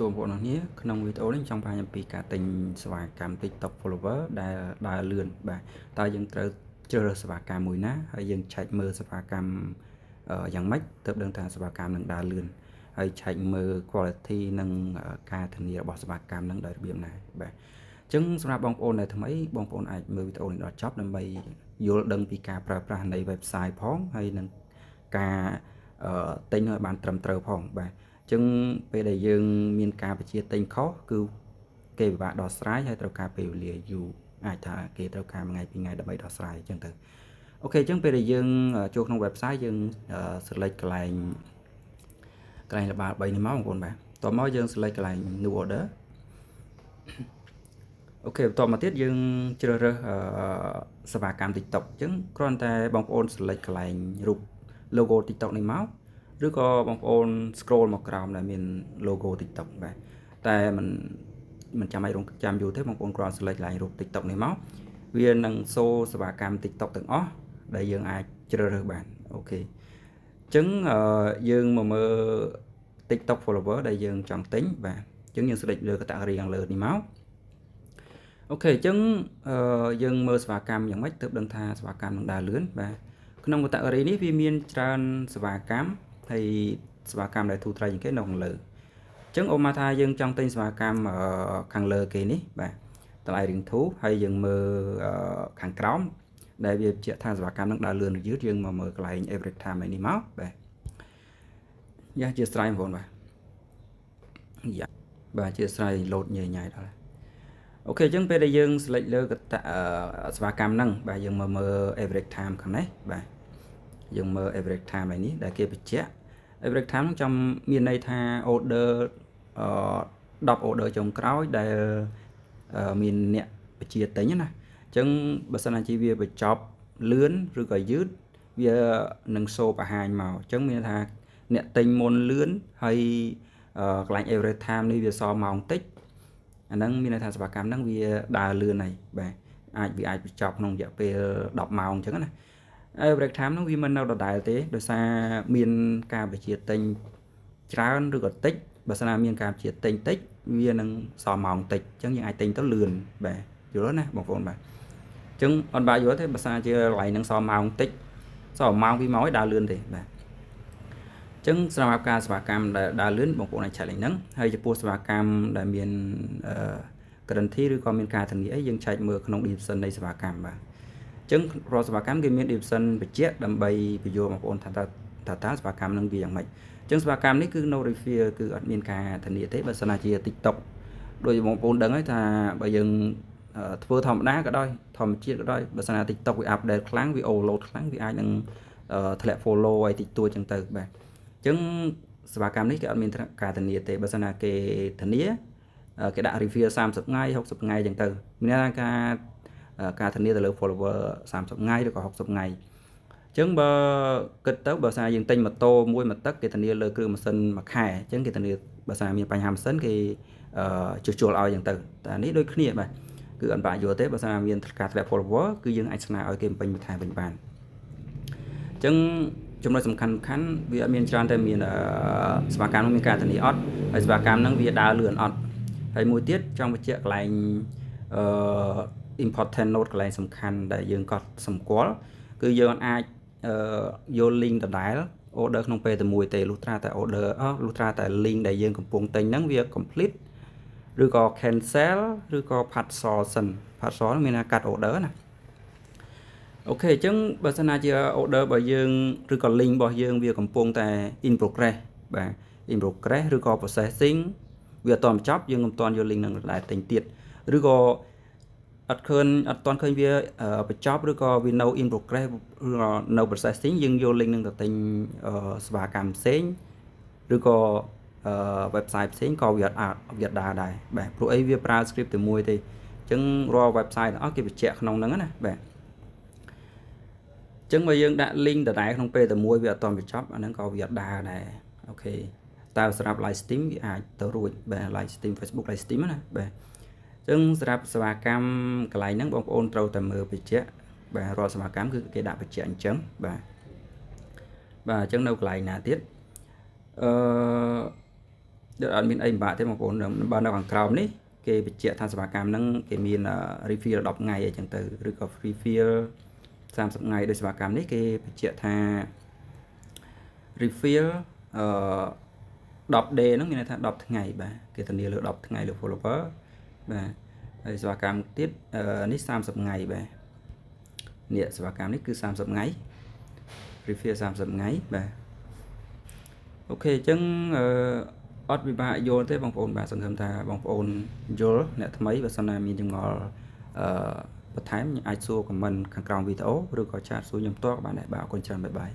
ចូលបងប្អូនអរគ្នាក្នុងវីដេអូនេះចង់បង្ហាញអំពីការទិញសេវាកម្ម TikTok follower ដែលដើរលឿនបាទតើយើងត្រូវជ្រើសរើសសេវាកម្មមួយណាហើយយើងឆែកមើលសេវាកម្មយ៉ាងម៉េចទើបដឹងថាសេវាកម្មនឹងដើរលឿនហើយឆែកមើល quality និងការធានារបស់សេវាកម្មនឹងដោយរបៀបណាបាទអញ្ចឹងសម្រាប់បងប្អូនដែលថ្មីបងប្អូនអាចមើលវីដេអូនេះដល់ចប់ដើម្បីយល់ដឹងពីការប្រើប្រាស់នៃ website ផងហើយនិងការទិញឲ្យបានត្រឹមត្រូវផងបាទចឹងពេលដែលយើងមានការបញ្ជាទិញខុសគឺគេពិបាកដោះស្រាយហើយត្រូវការពេលវេលាយូរអាចថាគេត្រូវការ1ថ្ងៃ2ថ្ងៃដើម្បីដោះស្រាយអញ្ចឹងទៅអូខេអញ្ចឹងពេលដែលយើងចូលក្នុង website យើង select កន្លែងល្បាល3នេះមកបងប្អូនបាទតមកយើង select កន្លែង new order អូខេបន្តមកទៀតយើងជ្រើសរើសសេវាកម្ម TikTok អញ្ចឹងគ្រាន់តែបងប្អូន select កន្លែងរូប logo TikTok នេះមកឬក៏បងប្អូន scroll មកក្រោមដែលមាន logo TikTok បាទតែមិនចាំឲ្យរងចាំយូរទេបងប្អូនគ្រាន់ select កន្លែងរូប TikTok នេះមកវានឹង show សេវាកម្ម TikTok ទាំងអស់ដែលយើងអាចជ្រើសរើសបានអូខេអញ្ចឹងយើងមកមើល TikTok follower ដែលយើងចង់ទិញបាទអញ្ចឹងយើង select លើ category ខាងលើនេះមកអូខេអញ្ចឹងយើងមើលសេវាកម្មយ៉ាងម៉េចទើបដឹងថាសេវាកម្មនឹងដើរលឿនបាទក្នុង category នេះវាមានច្រើនសេវាកម្មហើយសេវាកម្មដែលធូរថ្លៃជាងគេនៅខាងលើអញ្ចឹងអូមកថាយើងចង់ទិញសេវាកម្មខាងលើគេនេះបាទតម្លៃរៀងធូរហើយយើងមើលខាងក្រោមដែលវាបញ្ជាក់ថាសេវាកម្មនឹងដើរលឿនឬយឺតយើងមកមើលកន្លែង average time នេះមកបាទយ៉ាជាស្រ័យបងប្អូនបាទយ៉ាបាទជាស្រ័យ load ញ៉ៃដល់អូខេអញ្ចឹងពេលដែលយើង select លើសេវាកម្មហ្នឹងបាទយើងមកមើល average time ខាងនេះបាទយើងមើល average time នេះដែលគេបញ្ជាក់ average time ហ្នឹងចាំមានន័យថា order 10 order ចុងក្រោយដែលមានអ្នកបញ្ជាទិញណាអញ្ចឹងបើសិនជាវាបញ្ចប់លឿនឬក៏យឺតវានឹង show បង្ហាញមកអញ្ចឹងមានថាអ្នកទិញមុនលឿនហើយកន្លែង average time នេះវាសល់ម៉ោងតិចអាហ្នឹងមានន័យថាសេវាកម្មហ្នឹងវាដើរលឿនហើយបាទវាអាចបញ្ចប់ក្នុងរយៈពេល10ម៉ោងអញ្ចឹងណាbreak time ហ្នឹងវាមិននៅដដែលទេដោយសារមានការបញ្ជាទិញច្រើនឬក៏តិចបើសិនណាមានការបញ្ជាទិញតិចវានឹងសល់ម៉ោងតិចអញ្ចឹងយើងអាចទិញទៅលឿនបាទយល់ណាបងប្អូនបាទអញ្ចឹងអត់បាក់យល់ទេបើសិនជាកន្លែងហ្នឹងសល់ម៉ោងតិចសល់ម៉ោង2ម៉ោងឲ្យដើរលឿនទេបាទអញ្ចឹងសម្រាប់ការសេវាកម្មដែលដើរលឿនបងប្អូនអាចឆែកលេខហ្នឹងហើយចំពោះសេវាកម្មដែលមានguarantee ឬក៏មានការធានាអីយើងឆែកមើលក្នុង description នៃសេវាកម្មបាទអញ្ចឹងរាល់សេវាកម្មគេមាន description បញ្ជាក់ដើម្បីបញ្យល់បងប្អូនថាតើសេវាកម្មនឹងវាយ៉ាងម៉េចអញ្ចឹងសេវាកម្មនេះគឺ no refill គឺអត់មានការធានាទេបើសិនជា TikTok ដោយបងប្អូនដឹងហើយថាបើយើងធ្វើធម្មតាក៏ដោយធម្មជាតិក៏ដោយបើសិនណា TikTok វា update ខ្លាំងវា overload ខ្លាំងវាអាចនឹងធ្លាក់ follow ឲ្យតិចតួចអញ្ចឹងទៅបាទអញ្ចឹងសេវាកម្មនេះគេអត់មានការធានាទេបើសិនណាគេធានាគេដាក់ refill 30ថ្ងៃ60ថ្ងៃអញ្ចឹងទៅមានន័យថាការធានាទៅលើ follower 30ថ្ងៃឬក៏60ថ្ងៃអញ្ចឹងបើគិតទៅបើស្អាយើងទិញម៉ូតូមួយមកទឹកគេធានាលើគ្រឿងម៉ាស៊ីនមួយខែអញ្ចឹងគេធានាបើស្អាមានបញ្ហាម៉ាស៊ីនគេជួសជុលឲ្យអញ្ចឹងទៅតែនេះដូចគ្នាបាទគឺអត់បាក់យល់ទេបើស្អាមានការធ្លាក់ follower គឺយើងអាចស្នើឲ្យគេបំពេញបន្ថែមវិញបានអញ្ចឹងចំណុចសំខាន់វាអត់មានច្រើនតែមានសេវាកម្មនោះមានការធានាអត់ហើយសេវាកម្មហ្នឹងវាដើរលឿនអត់ហើយមួយទៀតចង់បញ្ជាក់កន្លែងimportant note កន្លែងសំខាន់ដែលយើងកត់សម្គាល់គឺយើងអាចយក link ដដែល order ក្នុងពេលតែមួយទេលុះត្រាតែ order លុះត្រាតែ link ដែលយើងកំពុងទិញហ្នឹងវា complete ឬក៏ cancel ឬក៏ cancel សិន cancel ហ្នឹងមានថាកាត់ order ណាអូខេអញ្ចឹងបើសិនណាជា order របស់យើងឬក៏ link របស់យើងវាកំពុងតែ in progress បាទ in progress ឬក៏ processing វាអត់ទាន់បញ្ចប់យើងមិនទាន់យក link នឹងដែរទិញទៀតឬក៏អត់ទាន់ឃើញវាបញ្ចប់ឬក៏វានៅ in progress ឬក៏នៅ processing យើងយក link នឹងទៅទិញសេវាកម្មផ្សេងឬក៏website ផ្សេងក៏វាអត់ដើរដែរបាទព្រោះអីវាប្រើ script តែមួយទេអញ្ចឹងរាល់ website ទាំងអស់គេបញ្ជាក់ក្នុងហ្នឹងណាបាទអញ្ចឹងបើយើងដាក់ link ដដែលក្នុងពេលតែមួយវាអត់ទាន់បញ្ចប់អាហ្នឹងក៏វាអត់ដើរដែរអូខេតែសម្រាប់ live stream វាអាចទៅរួចបាទ live stream Facebook live stream ណាបាទអញ្ចឹងសម្រាប់សេវាកម្មកន្លែងហ្នឹងបងប្អូនត្រូវតែមើលបញ្ជាក់បាទរាល់សេវាកម្មគឺគេដាក់បញ្ជាក់អញ្ចឹងបាទអញ្ចឹងនៅកន្លែងណាទៀត Đợtអត់មានអីពិបាកទេបងប្អូនបើនៅខាងក្រោមនេះគេបញ្ជាក់ថាសេវាកម្មហ្នឹងគេមាន refill 10ថ្ងៃអីចឹងទៅឬក៏ refill 30ថ្ងៃដោយសេវាកម្មនេះគេបញ្ជាក់ថា refill 10 day ហ្នឹងមានន័យថា10ថ្ងៃបាទគេធានាលើ10ថ្ងៃលើ follower បាទហើយសេវាកម្មទៀតនេះ30ថ្ងៃបាទនេះសេវាកម្មនេះគឺ30ថ្ងៃ refill 30ថ្ងៃបាទអូខេអញ្ចឹងអត់ពិបាកយល់ទេបងប្អូនបាទសង្ឃឹមថាបងប្អូនយល់អ្នកថ្មីបើសិនណាមានចម្ងល់បន្ថែមអាចសួរ comment ខាងក្រោមវីដេអូឬក៏ chat សួរខ្ញុំផ្ទាល់ក៏បានដែរបាទអរគុណច្រើនបាយបាយ